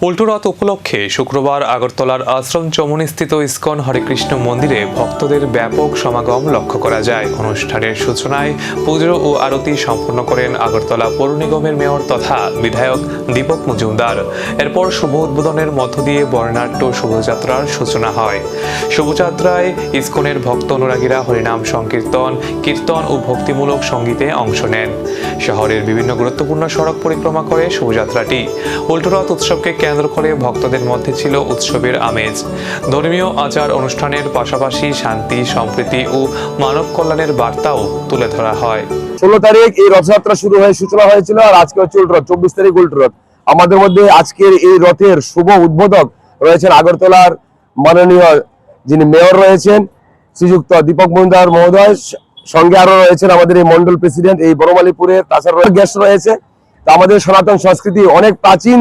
উল্টো রথ উপলক্ষে শুক্রবার আগরতলার আশ্রম চমুনিস্থিত ইসকন হরেকৃষ্ণ মন্দিরে ভক্তদের ব্যাপক সমাগম লক্ষ্য করা যায়। অনুষ্ঠানের সূচনায় পুজো ও আরতি সম্পন্ন করেন আগরতলা পৌর নিগমের মেয়র তথা বিধায়ক দীপক মজুমদার। এরপর শুভ উদ্বোধনের মধ্য দিয়ে বর্ণাঢ্য শোভাযাত্রার সূচনা হয়। শোভাযাত্রায় ইসকনের ভক্ত অনুরাগীরা হরিনাম সংকীর্তন, কীর্তন ও ভক্তিমূলক সঙ্গীতে অংশ নেন। শহরের বিভিন্ন গুরুত্বপূর্ণ সড়ক পরিক্রমা করে শোভাযাত্রাটি। উল্টো রথ উৎসবকে কেন্দ্র করে ভক্তদের মধ্যে ছিল উৎসবের আমেজ। ধর্মীয় আচার অনুষ্ঠানের পাশাপাশি শান্তি, সম্প্রীতি ও মানব কল্যাণের বার্তাও তুলে ধরা হয়। 16 তারিখ এই রথযাত্রা শুরু হয়ে সূচনা হয়েছিল, আর আজকে হচ্ছে উল্টো রথ, 24 তারিখ উল্টো রথ। আমাদের মধ্যে আজকের এই রথের শুভ উদ্বোধক রয়েছেন আগরতলার মাননীয় যিনি মেয়র রয়েছেন শ্রীযুক্ত দীপক মজুমদার মহোদয়। সঙ্গে আরো রয়েছেন আমাদের এই মন্ডল প্রেসিডেন্ট এই বড়মালীপুরের, তাছাড়া গেস্ট রয়েছে। তো আমাদের সনাতন সংস্কৃতি অনেক প্রাচীন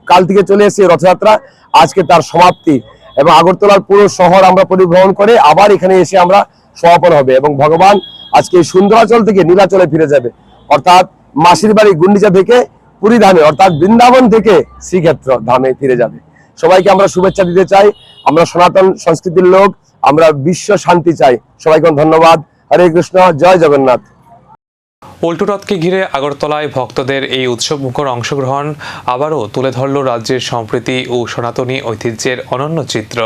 কাল থেকে চলে এসেছে রথযাত্রা, আজকে তার সমাপ্তি এবং আগরতলার পুরো শহর আমরা পরিভ্রমণ করে আবার এখানে এসে আমরা সমাপন হবে এবং ভগবান আজকে সুন্দরাচল থেকে নীলাচলে ফিরে যাবে, অর্থাৎ মাসির বাড়ি গুন্ডিচা থেকে পুরী ধামে অর্থাৎ বৃন্দাবন থেকে শ্রীক্ষেত্র ধামে ফিরে যাবে। সবাইকে আমরা শুভেচ্ছা দিতে চাই। আমরা সনাতন সংস্কৃতির লোক, আমরা বিশ্ব শান্তি চাই। সবাইকে ধন্যবাদ। হরে কৃষ্ণ, জয় জগন্নাথ। উল্টো রথকে ঘিরে আগরতলায় ভক্তদের এই উৎসব মুখর অংশগ্রহণ আবারও তুলে ধরল রাজ্যের সম্প্রীতি ও সনাতনী ঐতিহ্যের অনন্য চিত্র।